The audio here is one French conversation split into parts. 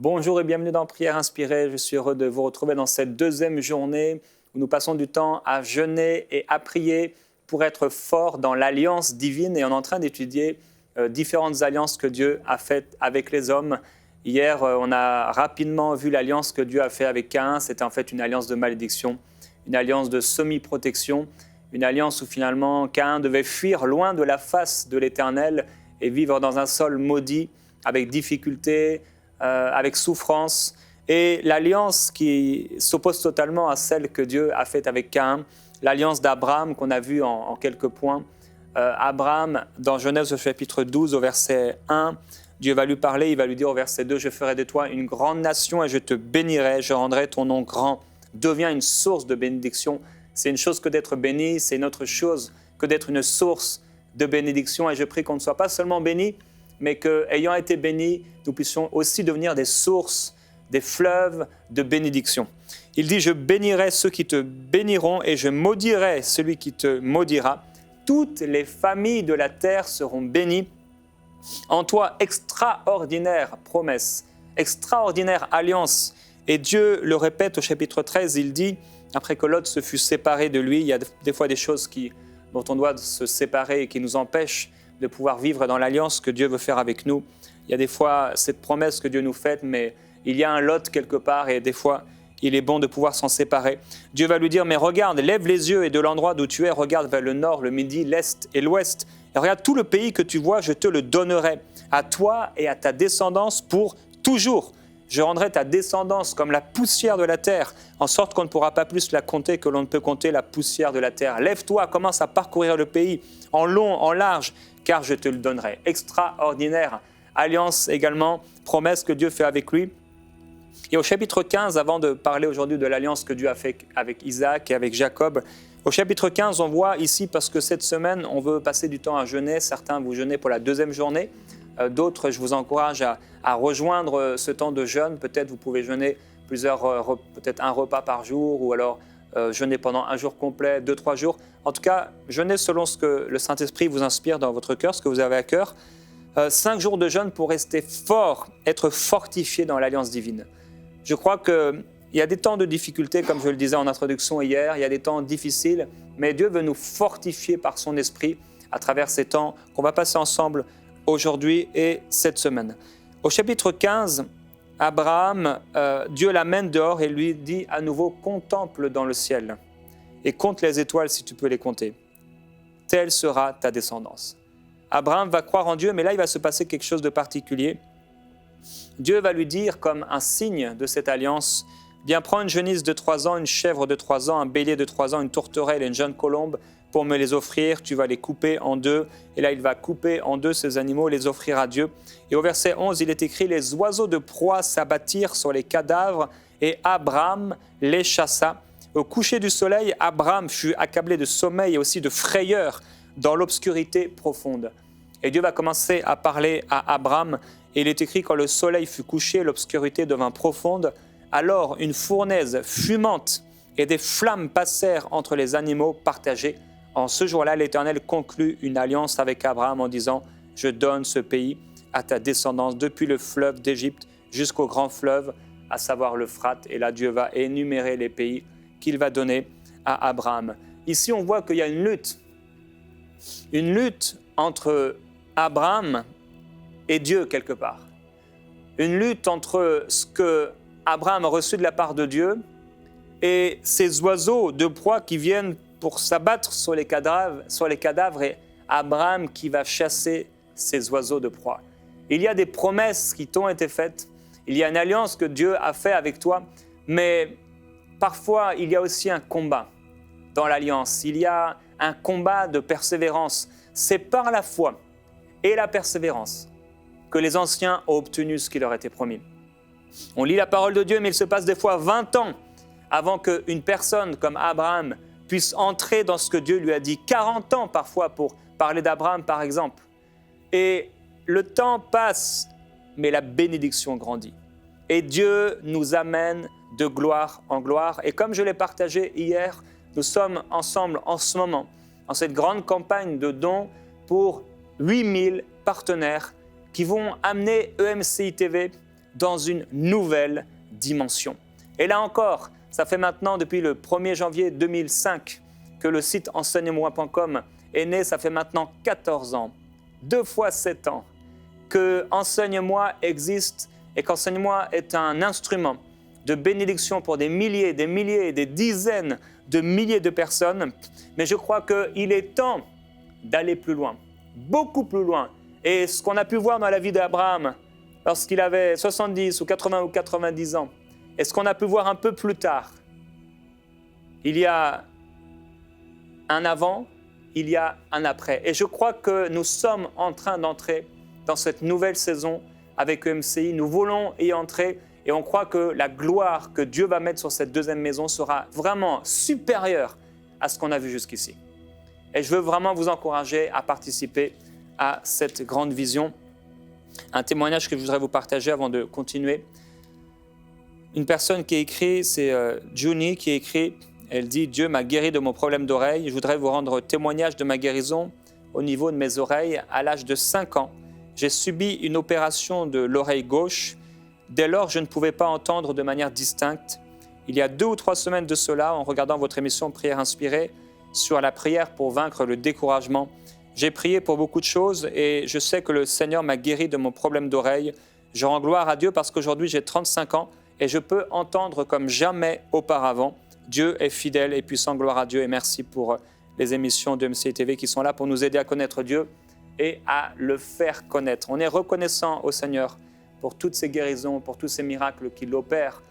Bonjour et bienvenue dans Prière Inspirée. Je suis heureux de vous retrouver dans cette deuxième journée où nous passons du temps à jeûner et à prier pour être forts dans l'alliance divine. Et on est en train d'étudier différentes alliances que Dieu a faites avec les hommes. Hier, on a rapidement vu l'alliance que Dieu a faite avec Caïn. C'était en fait une alliance de malédiction, une alliance de semi-protection, une alliance où finalement Caïn devait fuir loin de la face de l'Éternel et vivre dans un sol maudit avec difficulté, avec souffrance, et l'alliance qui s'oppose totalement à celle que Dieu a faite avec Caïn, l'alliance d'Abraham qu'on a vue en quelques points. Abraham, dans Genèse au chapitre 12, au verset 1, Dieu va lui parler, il va lui dire au verset 2, « Je ferai de toi une grande nation et je te bénirai, je rendrai ton nom grand. » Deviens une source de bénédiction. C'est une chose que d'être béni, c'est une autre chose que d'être une source de bénédiction. Et je prie qu'on ne soit pas seulement béni, mais qu'ayant été bénis, nous puissions aussi devenir des sources, des fleuves de bénédiction. Il dit, « Je bénirai ceux qui te béniront et je maudirai celui qui te maudira. Toutes les familles de la terre seront bénies. En toi, extraordinaire promesse, extraordinaire alliance. » Et Dieu le répète au chapitre 13, il dit, après que Lot se fut séparé de lui, il y a des fois des choses dont on doit se séparer et qui nous empêchent de pouvoir vivre dans l'alliance que Dieu veut faire avec nous. Il y a des fois cette promesse que Dieu nous fait, mais il y a un Lot quelque part et des fois, il est bon de pouvoir s'en séparer. Dieu va lui dire, mais regarde, lève les yeux et de l'endroit d'où tu es, regarde vers le nord, le midi, l'est et l'ouest. Et regarde tout le pays que tu vois, je te le donnerai à toi et à ta descendance pour toujours. Je rendrai ta descendance comme la poussière de la terre, en sorte qu'on ne pourra pas plus la compter que l'on ne peut compter la poussière de la terre. Lève-toi, commence à parcourir le pays, en long, en large, car je te le donnerai. » Extraordinaire alliance également, promesse que Dieu fait avec lui. Et au chapitre 15, avant de parler aujourd'hui de l'alliance que Dieu a fait avec Isaac et avec Jacob, au chapitre 15, on voit ici, parce que cette semaine, on veut passer du temps à jeûner. Certains, vous jeûnez pour la deuxième journée. D'autres, je vous encourage à rejoindre ce temps de jeûne. Peut-être vous pouvez jeûner peut-être un repas par jour, ou alors jeûner pendant un jour complet, 2-3 jours. En tout cas, jeûnez selon ce que le Saint-Esprit vous inspire dans votre cœur, ce que vous avez à cœur. 5 jours de jeûne pour rester fort, être fortifié dans l'alliance divine. Je crois qu'il y a des temps de difficulté, comme je le disais en introduction hier, il y a des temps difficiles, mais Dieu veut nous fortifier par son esprit à travers ces temps qu'on va passer ensemble aujourd'hui et cette semaine. Au chapitre 15, Abraham, Dieu l'amène dehors et lui dit à nouveau, « Contemple dans le ciel et compte les étoiles si tu peux les compter. Telle sera ta descendance. » Abraham va croire en Dieu, mais là, il va se passer quelque chose de particulier. Dieu va lui dire, comme un signe de cette alliance, « Viens, prends une genisse de 3 ans, une chèvre de 3 ans, un bélier de 3 ans, une tourterelle et une jeune colombe, pour me les offrir, tu vas les couper en deux. » Et là, il va couper en deux ces animaux, les offrir à Dieu. Et au verset 11, il est écrit, « Les oiseaux de proie s'abattirent sur les cadavres, et Abraham les chassa. » Au coucher du soleil, Abraham fut accablé de sommeil et aussi de frayeur dans l'obscurité profonde. Et Dieu va commencer à parler à Abraham, et il est écrit, « Quand le soleil fut couché, l'obscurité devint profonde. Alors une fournaise fumante et des flammes passèrent entre les animaux partagés. En ce jour-là, l'Éternel conclut une alliance avec Abraham en disant, « Je donne ce pays à ta descendance depuis le fleuve d'Égypte jusqu'au grand fleuve, à savoir l'Euphrate. » Et là, Dieu va énumérer les pays qu'il va donner à Abraham. Ici, on voit qu'il y a une lutte entre Abraham et Dieu quelque part. Une lutte entre ce que Abraham a reçu de la part de Dieu et ces oiseaux de proie qui viennent pour s'abattre sur les cadavres et Abraham qui va chasser ces oiseaux de proie. Il y a des promesses qui t'ont été faites, il y a une alliance que Dieu a faite avec toi, mais parfois il y a aussi un combat dans l'alliance, il y a un combat de persévérance. C'est par la foi et la persévérance que les anciens ont obtenu ce qui leur était promis. On lit la parole de Dieu, mais il se passe des fois 20 ans avant qu'une personne comme Abraham puisse entrer dans ce que Dieu lui a dit. 40 ans parfois pour parler d'Abraham par exemple. Et le temps passe, mais la bénédiction grandit. Et Dieu nous amène de gloire en gloire. Et comme je l'ai partagé hier, nous sommes ensemble en ce moment, en cette grande campagne de dons pour 8000 partenaires qui vont amener EMCI TV dans une nouvelle dimension. Et là encore, ça fait maintenant depuis le 1er janvier 2005 que le site enseigne-moi.com est né, ça fait maintenant 14 ans, 2 fois 7 ans, que Enseigne-moi existe et qu'Enseigne-moi est un instrument de bénédiction pour des milliers, et des dizaines de milliers de personnes. Mais je crois qu'il est temps d'aller plus loin, beaucoup plus loin. Et ce qu'on a pu voir dans la vie d'Abraham, lorsqu'il avait 70 ou 80 ou 90 ans, et ce qu'on a pu voir un peu plus tard, il y a un avant, il y a un après. Et je crois que nous sommes en train d'entrer dans cette nouvelle saison avec EMCI. Nous voulons y entrer et on croit que la gloire que Dieu va mettre sur cette deuxième maison sera vraiment supérieure à ce qu'on a vu jusqu'ici. Et je veux vraiment vous encourager à participer à cette grande vision. Un témoignage que je voudrais vous partager avant de continuer. Une personne qui a écrit, c'est Juni qui a écrit, elle dit « Dieu m'a guéri de mon problème d'oreille. Je voudrais vous rendre témoignage de ma guérison au niveau de mes oreilles. À l'âge de 5 ans, j'ai subi une opération de l'oreille gauche. Dès lors, je ne pouvais pas entendre de manière distincte. Il y a 2 ou 3 semaines de cela, en regardant votre émission Prière inspirée sur la prière pour vaincre le découragement, j'ai prié pour beaucoup de choses et je sais que le Seigneur m'a guéri de mon problème d'oreille. Je rends gloire à Dieu parce qu'aujourd'hui, j'ai 35 ans et je peux entendre comme jamais auparavant. Dieu est fidèle et puissant, gloire à Dieu et merci pour les émissions de MCI TV qui sont là pour nous aider à connaître Dieu et à le faire connaître. On est reconnaissant au Seigneur pour toutes ces guérisons, pour tous ces miracles qu'il opère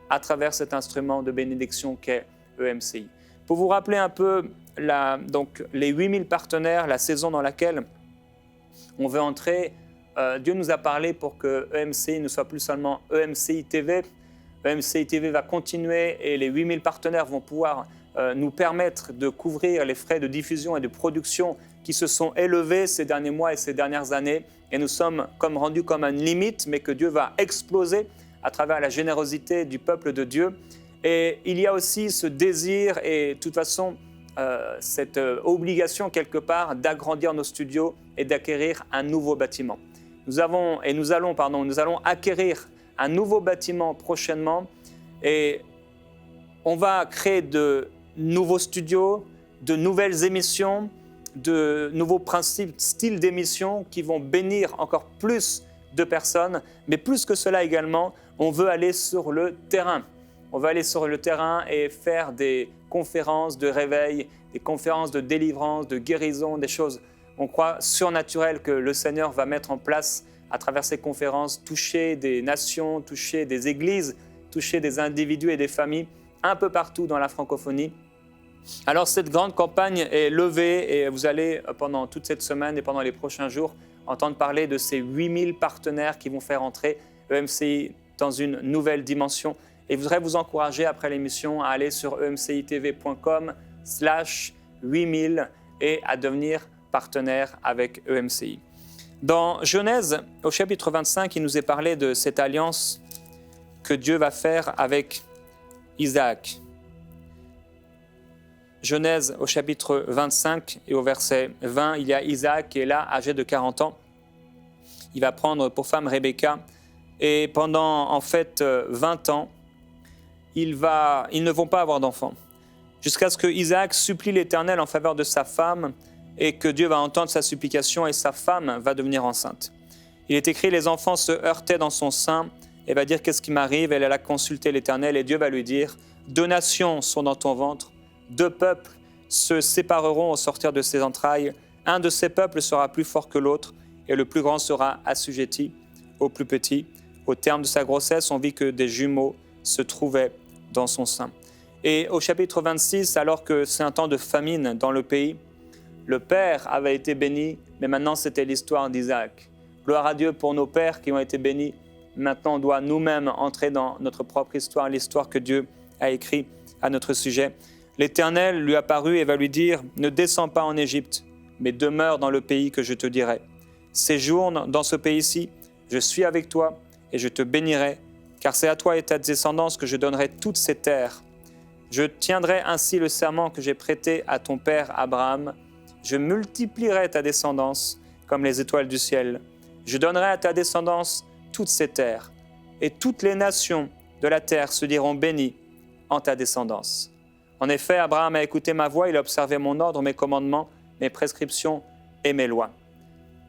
à travers cet instrument de bénédiction qu'est EMCI. Pour vous rappeler un peu les 8000 partenaires, la saison dans laquelle on veut entrer, Dieu nous a parlé pour que EMCI ne soit plus seulement EMCI TV. EMCI TV va continuer et les 8000 partenaires vont pouvoir nous permettre de couvrir les frais de diffusion et de production qui se sont élevés ces derniers mois et ces dernières années. Et nous sommes rendus comme à une limite, mais que Dieu va exploser à travers la générosité du peuple de Dieu. Et il y a aussi ce désir et de toute façon cette obligation quelque part d'agrandir nos studios et d'acquérir un nouveau bâtiment. Nous allons acquérir un nouveau bâtiment prochainement et on va créer de nouveaux studios, de nouvelles émissions, de nouveaux principes, styles d'émissions qui vont bénir encore plus de personnes. Mais plus que cela également, on veut aller sur le terrain. On va aller sur le terrain et faire des conférences de réveil, des conférences de délivrance, de guérison, des choses, on croit, surnaturelles que le Seigneur va mettre en place à travers ces conférences, toucher des nations, toucher des églises, toucher des individus et des familles un peu partout dans la francophonie. Alors cette grande campagne est levée et vous allez pendant toute cette semaine et pendant les prochains jours entendre parler de ces 8000 partenaires qui vont faire entrer EMCI dans une nouvelle dimension. Et je voudrais vous encourager après l'émission à aller sur emcitv.com/8000 et à devenir partenaire avec EMCI. Dans Genèse, au chapitre 25, il nous est parlé de cette alliance que Dieu va faire avec Isaac. Genèse au chapitre 25 et au verset 20, il y a Isaac qui est là, âgé de 40 ans. Il va prendre pour femme Rebecca et pendant 20 ans, ils ne vont pas avoir d'enfants. Jusqu'à ce que Isaac supplie l'Éternel en faveur de sa femme et que Dieu va entendre sa supplication et sa femme va devenir enceinte. Il est écrit, les enfants se heurtaient dans son sein et va dire qu'est-ce qui m'arrive. Elle a consulté l'Éternel et Dieu va lui dire, 2 nations sont dans ton ventre, 2 peuples se sépareront au sortir de ses entrailles. Un de ces peuples sera plus fort que l'autre et le plus grand sera assujetti au plus petit. Au terme de sa grossesse, on vit que des jumeaux se trouvaient dans son sein. Et au chapitre 26, alors que c'est un temps de famine dans le pays, le père avait été béni, mais maintenant c'était l'histoire d'Isaac. Gloire à Dieu pour nos pères qui ont été bénis. Maintenant, on doit nous-mêmes entrer dans notre propre histoire, l'histoire que Dieu a écrite à notre sujet. L'Éternel lui apparut et va lui dire, ne descends pas en Égypte, mais demeure dans le pays que je te dirai. Séjourne dans ce pays-ci, je suis avec toi et je te bénirai, car c'est à toi et ta descendance que je donnerai toutes ces terres. Je tiendrai ainsi le serment que j'ai prêté à ton père Abraham. Je multiplierai ta descendance comme les étoiles du ciel. Je donnerai à ta descendance toutes ces terres. et toutes les nations de la terre se diront bénies en ta descendance. En effet, Abraham a écouté ma voix, il a observé mon ordre, mes commandements, mes prescriptions et mes lois. »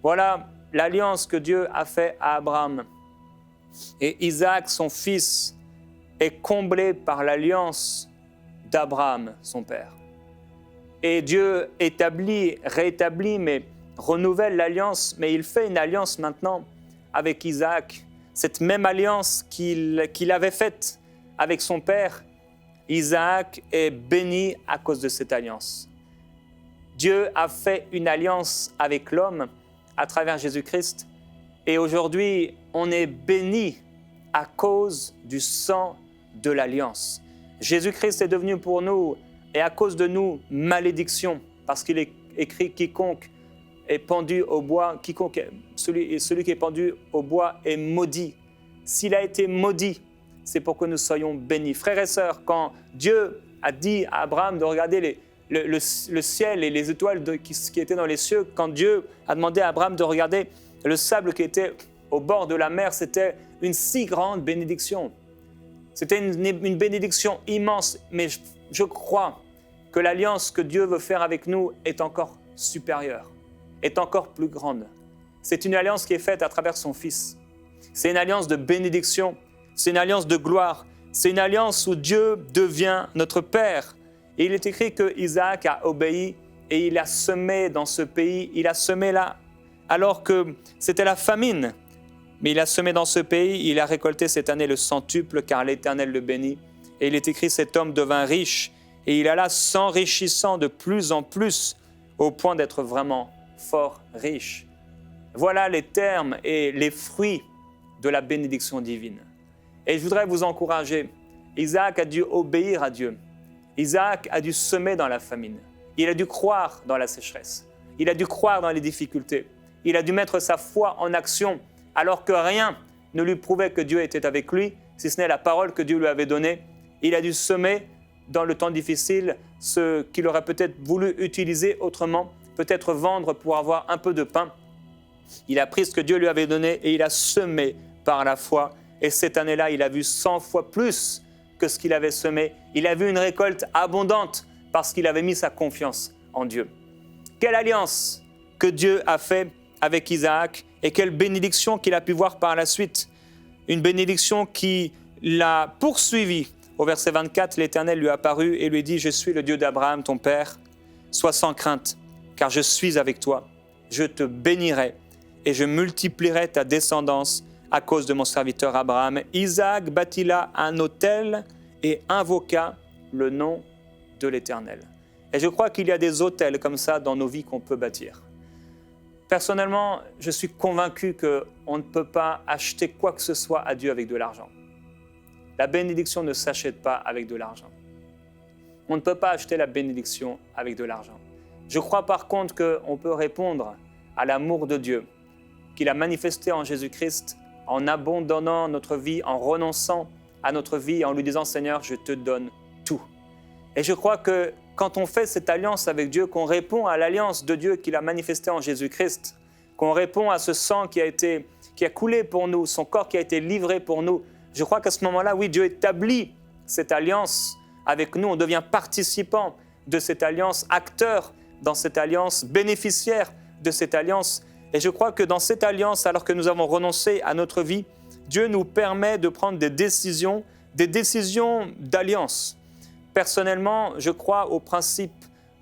Voilà l'alliance que Dieu a faite à Abraham. Et Isaac, son fils, est comblé par l'alliance d'Abraham, son père. Et Dieu rétablit, mais renouvelle l'alliance, mais il fait une alliance maintenant avec Isaac. Cette même alliance qu'il avait faite avec son père, Isaac est béni à cause de cette alliance. Dieu a fait une alliance avec l'homme à travers Jésus-Christ. Et aujourd'hui, on est béni à cause du sang de l'alliance. Jésus-Christ est devenu pour nous, et à cause de nous, malédiction, parce qu'il est écrit « quiconque est pendu au bois, celui qui est pendu au bois est maudit ». S'il a été maudit, c'est pour que nous soyons bénis. Frères et sœurs, quand Dieu a dit à Abraham de regarder le ciel et les étoiles qui étaient dans les cieux, quand Dieu a demandé à Abraham de regarder le sable qui était au bord de la mer, c'était une si grande bénédiction. C'était une bénédiction immense, mais je crois que l'alliance que Dieu veut faire avec nous est encore supérieure, est encore plus grande. C'est une alliance qui est faite à travers son Fils. C'est une alliance de bénédiction, c'est une alliance de gloire, c'est une alliance où Dieu devient notre Père. Et il est écrit que Isaac a obéi et il a semé dans ce pays, il a semé là alors que c'était la famine. Mais il a semé dans ce pays, il a récolté cette année le centuple car l'Éternel le bénit. Et il est écrit, cet homme devint riche et il alla s'enrichissant de plus en plus au point d'être vraiment fort riche. Voilà les termes et les fruits de la bénédiction divine. Et je voudrais vous encourager. Isaac a dû obéir à Dieu. Isaac a dû semer dans la famine. Il a dû croire dans la sécheresse. Il a dû croire dans les difficultés. Il a dû mettre sa foi en action alors que rien ne lui prouvait que Dieu était avec lui, si ce n'est la parole que Dieu lui avait donnée. Il a dû semer dans le temps difficile ce qu'il aurait peut-être voulu utiliser autrement, peut-être vendre pour avoir un peu de pain. Il a pris ce que Dieu lui avait donné et il a semé par la foi. Et cette année-là, il a vu 100 fois plus que ce qu'il avait semé. Il a vu une récolte abondante parce qu'il avait mis sa confiance en Dieu. Quelle alliance que Dieu a fait avec Isaac et quelle bénédiction qu'il a pu voir par la suite. Une bénédiction qui l'a poursuivi. Au verset 24, l'Éternel lui apparut et lui dit « Je suis le Dieu d'Abraham, ton père. Sois sans crainte, car je suis avec toi. Je te bénirai et je multiplierai ta descendance à cause de mon serviteur Abraham. » Isaac bâtit là un autel et invoqua le nom de l'Éternel. Et je crois qu'il y a des autels comme ça dans nos vies qu'on peut bâtir. Personnellement, je suis convaincu qu'on ne peut pas acheter quoi que ce soit à Dieu avec de l'argent. La bénédiction ne s'achète pas avec de l'argent. On ne peut pas acheter la bénédiction avec de l'argent. Je crois par contre qu'on peut répondre à l'amour de Dieu qu'il a manifesté en Jésus-Christ en abandonnant notre vie, en renonçant à notre vie, en lui disant « Seigneur, je te donne tout ». Et je crois que quand on fait cette alliance avec Dieu, qu'on répond à l'alliance de Dieu qu'il a manifestée en Jésus-Christ, qu'on répond à ce sang qui a coulé pour nous, son corps qui a été livré pour nous, je crois qu'à ce moment-là, oui, Dieu établit cette alliance avec nous, on devient participant de cette alliance, acteur dans cette alliance, bénéficiaire de cette alliance. Et je crois que dans cette alliance, alors que nous avons renoncé à notre vie, Dieu nous permet de prendre des décisions d'alliance. Personnellement, je crois au principe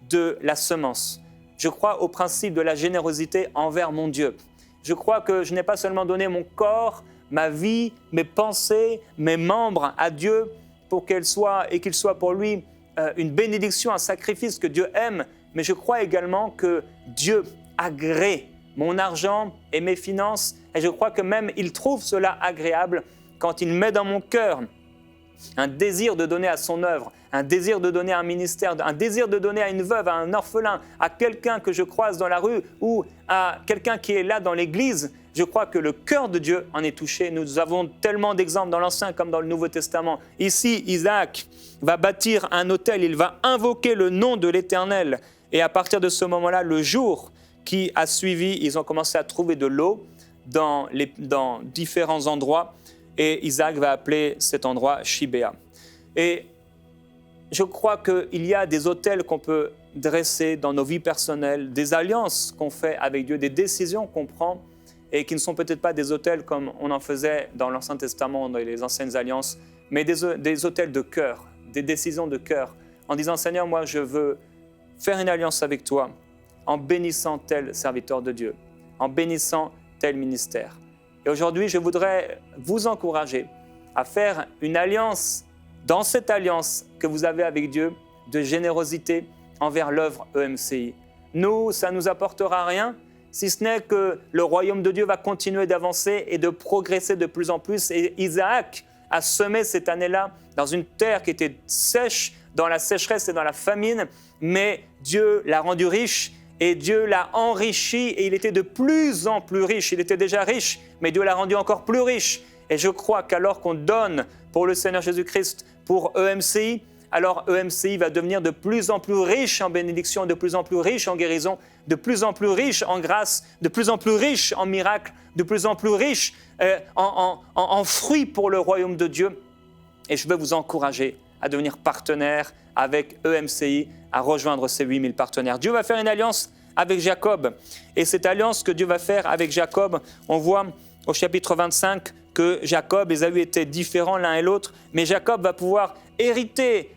de la semence. Je crois au principe de la générosité envers mon Dieu. Je crois que je n'ai pas seulement donné mon corps, ma vie, mes pensées, mes membres à Dieu pour qu'il soit pour lui une bénédiction, un sacrifice que Dieu aime, mais je crois également que Dieu agrée mon argent et mes finances, et je crois que même il trouve cela agréable quand il met dans mon cœur un désir de donner à son œuvre, un désir de donner à un ministère, un désir de donner à une veuve, à un orphelin, à quelqu'un que je croise dans la rue ou à quelqu'un qui est là dans l'église. Je crois que le cœur de Dieu en est touché. Nous avons tellement d'exemples dans l'Ancien comme dans le Nouveau Testament. Ici, Isaac va bâtir un autel, il va invoquer le nom de l'Éternel. Et à partir de ce moment-là, le jour qui a suivi, ils ont commencé à trouver de l'eau dans différents endroits. et Isaac va appeler cet endroit Shibéa. Et je crois qu'il y a des autels qu'on peut dresser dans nos vies personnelles, des alliances qu'on fait avec Dieu, des décisions qu'on prend et qui ne sont peut-être pas des autels comme on en faisait dans l'Ancien Testament, dans les anciennes alliances, mais des autels de cœur, des décisions de cœur, en disant « Seigneur, moi je veux faire une alliance avec toi en bénissant tel serviteur de Dieu, en bénissant tel ministère. » Et aujourd'hui, je voudrais vous encourager à faire une alliance, dans cette alliance que vous avez avec Dieu, de générosité envers l'œuvre EMCI. Nous, ça ne nous apportera rien, si ce n'est que le royaume de Dieu va continuer d'avancer et de progresser de plus en plus. Et Isaac a semé cette année-là dans une terre qui était sèche, dans la sécheresse et dans la famine, mais Dieu l'a rendu riche et Dieu l'a enrichi et il était de plus en plus riche. Il était déjà riche, mais Dieu l'a rendu encore plus riche. Et je crois qu'alors qu'on donne pour le Seigneur Jésus-Christ, pour EMCI, alors EMCI va devenir de plus en plus riche en bénédiction, de plus en plus riche en guérison, de plus en plus riche en grâce, de plus en plus riche en miracles, de plus en plus riche en fruits pour le royaume de Dieu. Et je veux vous encourager à devenir partenaire avec EMCI, à rejoindre ces 8000 partenaires. Dieu va faire une alliance avec Jacob. Et cette alliance que Dieu va faire avec Jacob, on voit au chapitre 25 que Jacob et Ésaü étaient différents l'un et l'autre, mais Jacob va pouvoir hériter,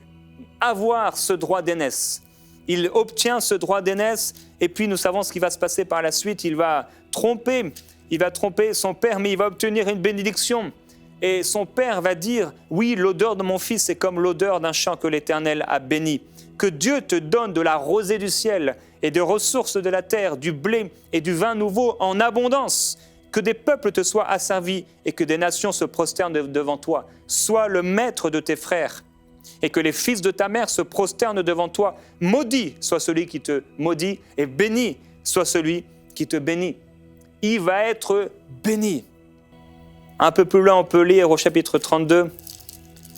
avoir ce droit d'aînesse. Il obtient ce droit d'aînesse et puis nous savons ce qui va se passer par la suite. Il va tromper son père, mais il va obtenir une bénédiction. Et son père va dire, oui, l'odeur de mon fils est comme l'odeur d'un champ que l'Éternel a béni. Que Dieu te donne de la rosée du ciel et des ressources de la terre, du blé et du vin nouveau en abondance. Que des peuples te soient asservis et que des nations se prosternent devant toi. Sois le maître de tes frères et que les fils de ta mère se prosternent devant toi. Maudit soit celui qui te maudit et béni soit celui qui te bénit. Il va être béni. Un peu plus loin, on peut lire au chapitre 32,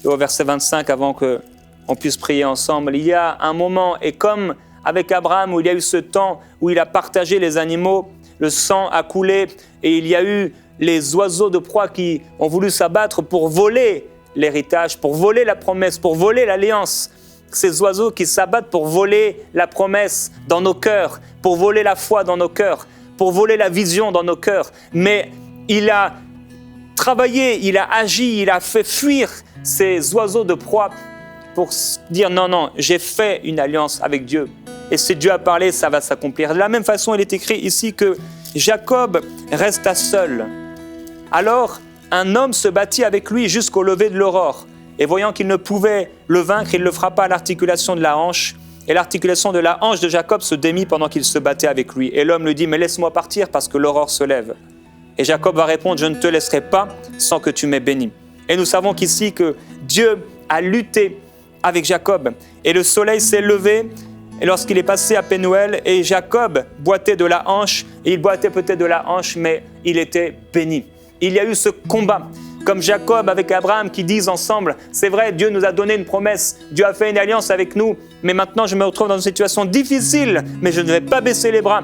au verset 25, avant qu'on puisse prier ensemble. Il y a un moment, et comme avec Abraham, où il y a eu ce temps où il a partagé les animaux, le sang a coulé, et il y a eu les oiseaux de proie qui ont voulu s'abattre pour voler l'héritage, pour voler la promesse, pour voler l'alliance. Ces oiseaux qui s'abattent pour voler la promesse dans nos cœurs, pour voler la foi dans nos cœurs, pour voler la vision dans nos cœurs. Mais il a travaillé, il a agi, il a fait fuir ces oiseaux de proie pour dire non, j'ai fait une alliance avec Dieu. Et si Dieu a parlé, ça va s'accomplir. De la même façon, il est écrit ici que Jacob resta seul. Alors, un homme se battit avec lui jusqu'au lever de l'aurore. Et voyant qu'il ne pouvait le vaincre, il le frappa à l'articulation de la hanche. Et l'articulation de la hanche de Jacob se démit pendant qu'il se battait avec lui. Et l'homme lui dit, mais laisse-moi partir parce que l'aurore se lève. Et Jacob va répondre, je ne te laisserai pas sans que tu m'aies béni. Et nous savons qu'ici que Dieu a lutté avec Jacob. Et le soleil s'est levé et lorsqu'il est passé à Pénuel, et Jacob boitait de la hanche, et il boitait peut-être de la hanche, mais il était béni. Il y a eu ce combat, comme Jacob avec Abraham qui disent ensemble, c'est vrai, Dieu nous a donné une promesse, Dieu a fait une alliance avec nous, mais maintenant je me retrouve dans une situation difficile, mais je ne vais pas baisser les bras.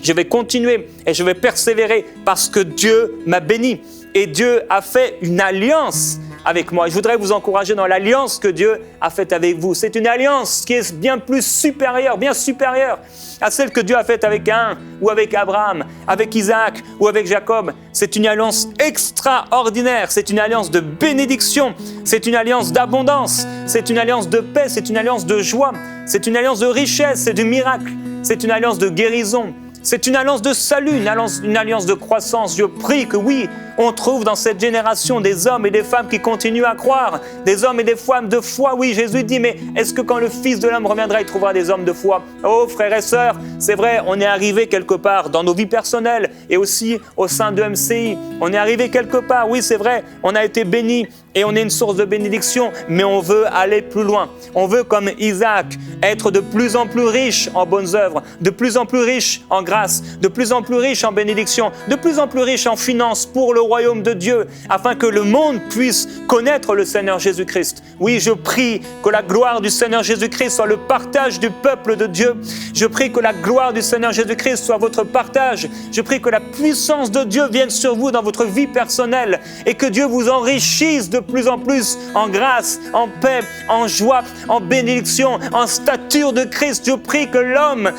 Je vais continuer et je vais persévérer parce que Dieu m'a béni. Et Dieu a fait une alliance avec moi. Je voudrais vous encourager dans l'alliance que Dieu a faite avec vous. C'est une alliance qui est bien plus supérieure, bien supérieure à celle que Dieu a faite avec Caïn ou avec Abraham, avec Isaac ou avec Jacob. C'est une alliance extraordinaire. C'est une alliance de bénédiction. C'est une alliance d'abondance. C'est une alliance de paix. C'est une alliance de joie. C'est une alliance de richesse. C'est du miracle. C'est une alliance de guérison. C'est une alliance de salut, une alliance de croissance. Je prie que oui, on trouve dans cette génération des hommes et des femmes qui continuent à croire, des hommes et des femmes de foi. Oui, Jésus dit, mais est-ce que quand le Fils de l'homme reviendra, il trouvera des hommes de foi? Oh, frères et sœurs, c'est vrai, on est arrivé quelque part dans nos vies personnelles et aussi au sein de MCI. On est arrivé quelque part, oui, c'est vrai, on a été bénis et on est une source de bénédiction, mais on veut aller plus loin. On veut, comme Isaac, être de plus en plus riche en bonnes œuvres, de plus en plus riche en grâce, de plus en plus riche en bénédiction, de plus en plus riche en finances pour le royaume de Dieu, afin que le monde puisse connaître le Seigneur Jésus-Christ. Oui, je prie que la gloire du Seigneur Jésus-Christ soit le partage du peuple de Dieu. Je prie que la gloire du Seigneur Jésus-Christ soit votre partage. Je prie que la puissance de Dieu vienne sur vous dans votre vie personnelle et que Dieu vous enrichisse de plus en plus en grâce, en paix, en joie, en bénédiction, en stature de Christ. Je prie que l'homme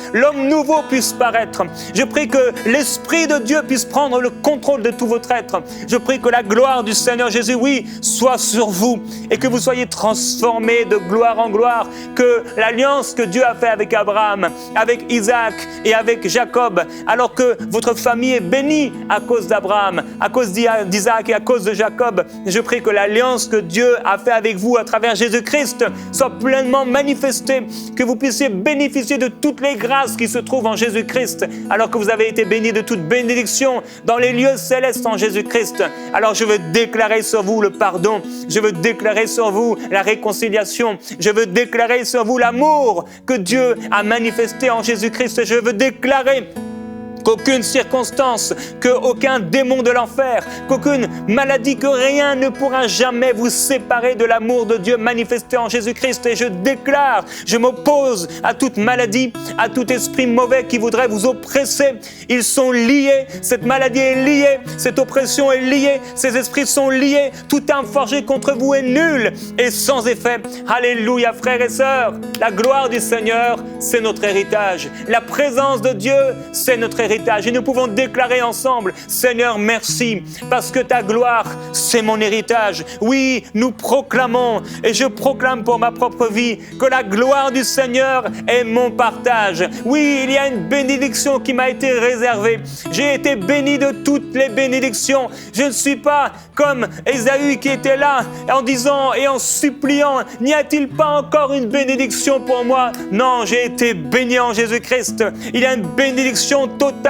nouveau puisse paraître. Je prie que l'Esprit de Dieu puisse prendre le contrôle de tout votre être. Je prie que la gloire du Seigneur Jésus, oui, soit sur vous et que vous soyez transformés de gloire en gloire, que l'alliance que Dieu a faite avec Abraham, avec Isaac et avec Jacob, alors que votre famille est bénie à cause d'Abraham, à cause d'Isaac et à cause de Jacob, je prie que l'alliance que Dieu a faite avec vous à travers Jésus-Christ soit pleinement manifestée, que vous puissiez bénéficier de toutes les grâces qui se trouvent en Jésus-Christ, alors que vous avez été bénis de toute bénédiction dans les lieux célestes en Jésus-Christ. Alors je veux déclarer sur vous le pardon, je veux déclarer sur vous la réconciliation, je veux déclarer sur vous l'amour que Dieu a manifesté en Jésus-Christ. Je veux déclarer qu'aucune circonstance, qu'aucun démon de l'enfer, qu'aucune maladie, que rien ne pourra jamais vous séparer de l'amour de Dieu manifesté en Jésus-Christ. Et je déclare, je m'oppose à toute maladie, à tout esprit mauvais qui voudrait vous oppresser. Ils sont liés, cette maladie est liée, cette oppression est liée, ces esprits sont liés. Toute arme forgée contre vous est nulle et sans effet. Alléluia, frères et sœurs. La gloire du Seigneur, c'est notre héritage. La présence de Dieu, c'est notre héritage. Et nous pouvons déclarer ensemble, Seigneur, merci, parce que ta gloire, c'est mon héritage. Oui, nous proclamons, et je proclame pour ma propre vie, que la gloire du Seigneur est mon partage. Oui, il y a une bénédiction qui m'a été réservée. J'ai été béni de toutes les bénédictions. Je ne suis pas comme Ésaü qui était là en disant et en suppliant, n'y a-t-il pas encore une bénédiction pour moi? Non, j'ai été béni en Jésus-Christ. Il y a une bénédiction totale,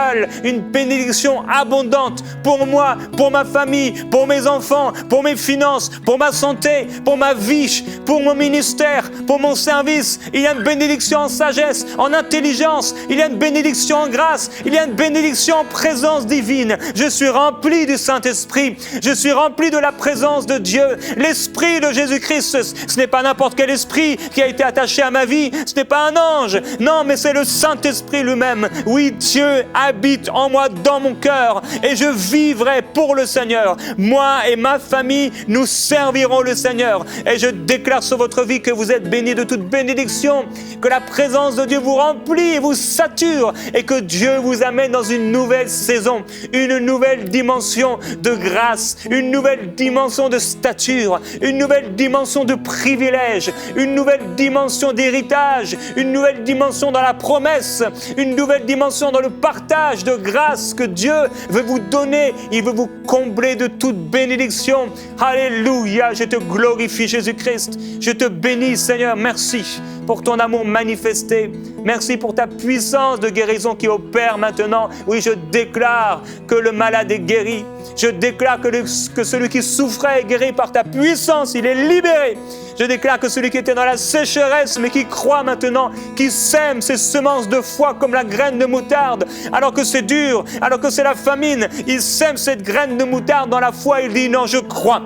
une bénédiction abondante pour moi, pour ma famille, pour mes enfants, pour mes finances, pour ma santé, pour ma vie, pour mon ministère, pour mon service. Il y a une bénédiction en sagesse, en intelligence. Il y a une bénédiction en grâce. Il y a une bénédiction en présence divine. Je suis rempli du Saint-Esprit. Je suis rempli de la présence de Dieu. L'Esprit de Jésus-Christ, ce n'est pas n'importe quel esprit qui a été attaché à ma vie. Ce n'est pas un ange. Non, mais c'est le Saint-Esprit lui-même. Oui, Dieu habite en moi, dans mon cœur, et je vivrai pour le Seigneur. Moi et ma famille, nous servirons le Seigneur. Et je déclare sur votre vie que vous êtes bénis de toute bénédiction, que la présence de Dieu vous remplit et vous sature, et que Dieu vous amène dans une nouvelle saison, une nouvelle dimension de grâce, une nouvelle dimension de stature, une nouvelle dimension de privilège, une nouvelle dimension d'héritage, une nouvelle dimension dans la promesse, une nouvelle dimension dans le partage de grâce que Dieu veut vous donner. Il veut vous combler de toute bénédiction. Alléluia, je te glorifie Jésus-Christ. Je te bénis Seigneur, merci pour ton amour manifesté. Merci pour ta puissance de guérison qui opère maintenant. Oui, je déclare que le malade est guéri. Je déclare que celui qui souffrait est guéri par ta puissance. Il est libéré. Je déclare que celui qui était dans la sécheresse, mais qui croit maintenant, qui sème ses semences de foi comme la graine de moutarde, alors que c'est dur, alors que c'est la famine, il sème cette graine de moutarde dans la foi. Il dit non, je crois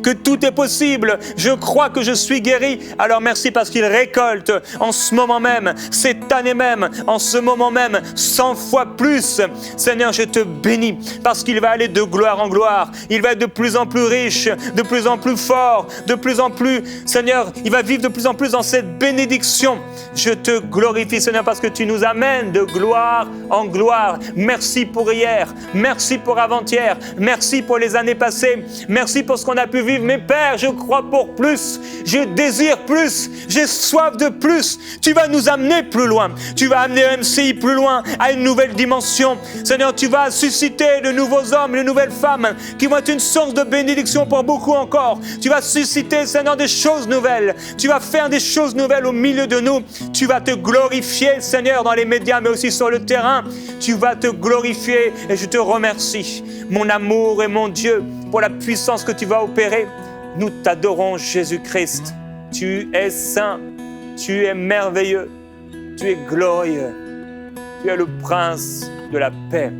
que tout est possible, je crois que je suis guéri. Alors merci parce qu'il récolte en ce moment même, cette année même, en ce moment même, 100 fois plus. Seigneur, je te bénis parce qu'il va aller de gloire en gloire. Il va être de plus en plus riche, de plus en plus fort, de plus en plus, Seigneur, il va vivre de plus en plus dans cette bénédiction. Je te glorifie Seigneur parce que tu nous amènes de gloire en gloire. Merci pour hier, merci pour avant-hier, merci pour les années passées, merci pour ce qu'on a pu vivre. Mais Père, je crois pour plus, je désire plus, j'ai soif de plus. Tu vas nous amener plus loin, tu vas amener MCI plus loin, à une nouvelle dimension. Seigneur, tu vas susciter de nouveaux hommes, de nouvelles femmes qui vont être une source de bénédiction pour beaucoup encore. Tu vas susciter, Seigneur, des choses nouvelles. Tu vas faire des choses nouvelles au milieu de nous. Tu vas te glorifier, Seigneur, dans les médias, mais aussi sur le terrain. Tu vas te glorifier et je te remercie, mon amour et mon Dieu, pour la puissance que tu vas opérer. Nous t'adorons, Jésus-Christ. Tu es saint, tu es merveilleux, tu es glorieux, tu es le prince de la paix.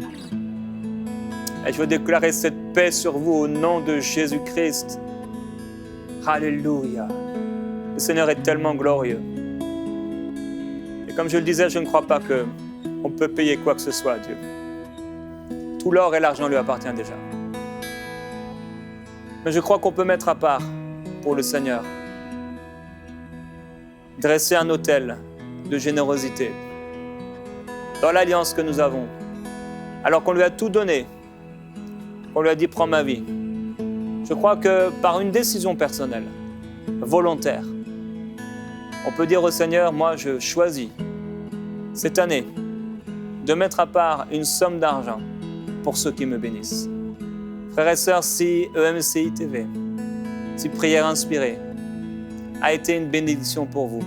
Et je veux déclarer cette paix sur vous au nom de Jésus-Christ. Alléluia. Le Seigneur est tellement glorieux. Et comme je le disais, je ne crois pas qu'on peut payer quoi que ce soit à Dieu. Tout l'or et l'argent lui appartient déjà. Mais je crois qu'on peut mettre à part pour le Seigneur, dresser un autel de générosité dans l'alliance que nous avons, alors qu'on lui a tout donné, qu'on lui a dit « prends ma vie ». Je crois que par une décision personnelle, volontaire, on peut dire au Seigneur, moi je choisis cette année de mettre à part une somme d'argent pour ceux qui me bénissent. Frères et sœurs, si EMCI TV, si Prière Inspirée a été une bénédiction pour vous,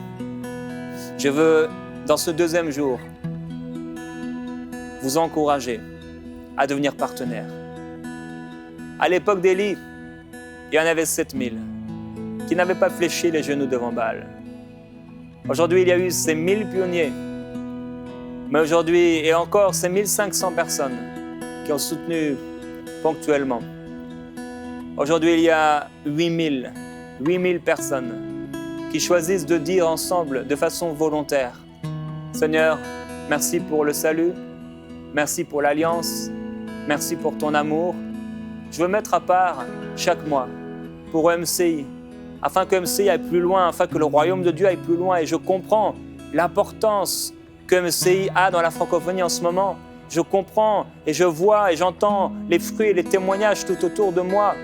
je veux, dans ce deuxième jour, vous encourager à devenir partenaire. À l'époque d'Élie, il y en avait 7000 qui n'avaient pas fléchi les genoux devant Baal. Aujourd'hui, il y a eu ces 1000 pionniers, mais aujourd'hui, et encore ces 1500 personnes qui ont soutenu ponctuellement. Aujourd'hui, il y a 8000 personnes qui choisissent de dire ensemble, de façon volontaire, « Seigneur, merci pour le salut, merci pour l'alliance, merci pour ton amour. Je veux mettre à part chaque mois pour EMCI, afin que EMCI aille plus loin, afin que le royaume de Dieu aille plus loin. Et je comprends l'importance que EMCI a dans la francophonie en ce moment. Je comprends et je vois et j'entends les fruits et les témoignages tout autour de moi.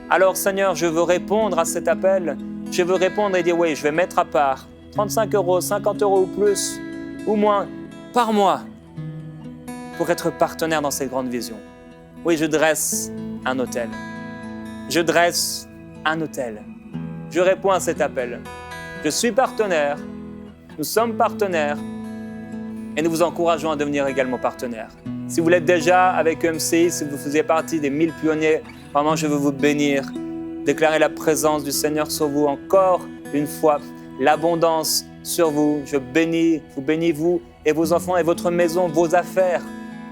Alors Seigneur, je veux répondre à cet appel. Je veux répondre et dire oui, je vais mettre à part 35 €, 50 € ou plus, ou moins, par mois, pour être partenaire dans cette grande vision. Oui, je dresse un autel. Je dresse un autel. Je réponds à cet appel. Je suis partenaire. Nous sommes partenaires. Et nous vous encourageons à devenir également partenaires. Si vous l'êtes déjà avec EMCI, si vous faisiez partie des 1000 pionniers, vraiment je veux vous bénir. Déclarer la présence du Seigneur sur vous encore une fois. L'abondance sur vous. Je vous bénis vous et vos enfants et votre maison, vos affaires.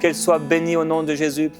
Qu'elles soient bénies au nom de Jésus.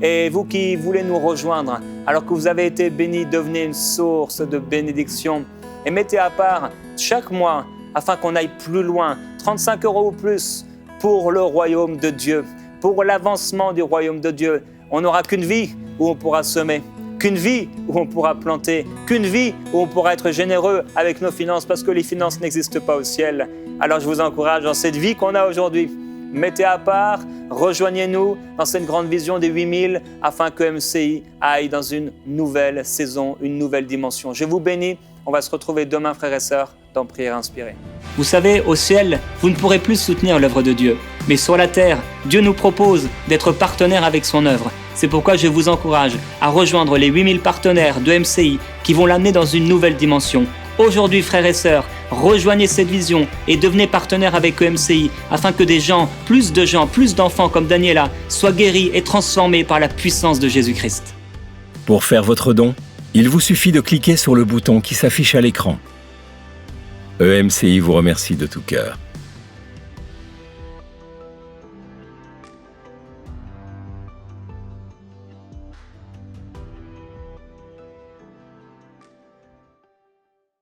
Et vous qui voulez nous rejoindre, alors que vous avez été bénis, devenez une source de bénédiction. Et mettez à part chaque mois, afin qu'on aille plus loin, 35 € ou plus, pour le royaume de Dieu, pour l'avancement du royaume de Dieu. On n'aura qu'une vie où on pourra semer, qu'une vie où on pourra planter, qu'une vie où on pourra être généreux avec nos finances, parce que les finances n'existent pas au ciel. Alors je vous encourage dans cette vie qu'on a aujourd'hui, mettez à part, rejoignez-nous dans cette grande vision des 8000 afin que MCI aille dans une nouvelle saison, une nouvelle dimension. Je vous bénis. On va se retrouver demain, frères et sœurs, dans Prière Inspirée. Vous savez, au ciel, vous ne pourrez plus soutenir l'œuvre de Dieu. Mais sur la terre, Dieu nous propose d'être partenaires avec son œuvre. C'est pourquoi je vous encourage à rejoindre les 8000 partenaires de MCI qui vont l'amener dans une nouvelle dimension. Aujourd'hui, frères et sœurs, rejoignez cette vision et devenez partenaires avec EMCI afin que des gens, plus d'enfants comme Daniela, soient guéris et transformés par la puissance de Jésus-Christ. Pour faire votre don, il vous suffit de cliquer sur le bouton qui s'affiche à l'écran. EMCI vous remercie de tout cœur.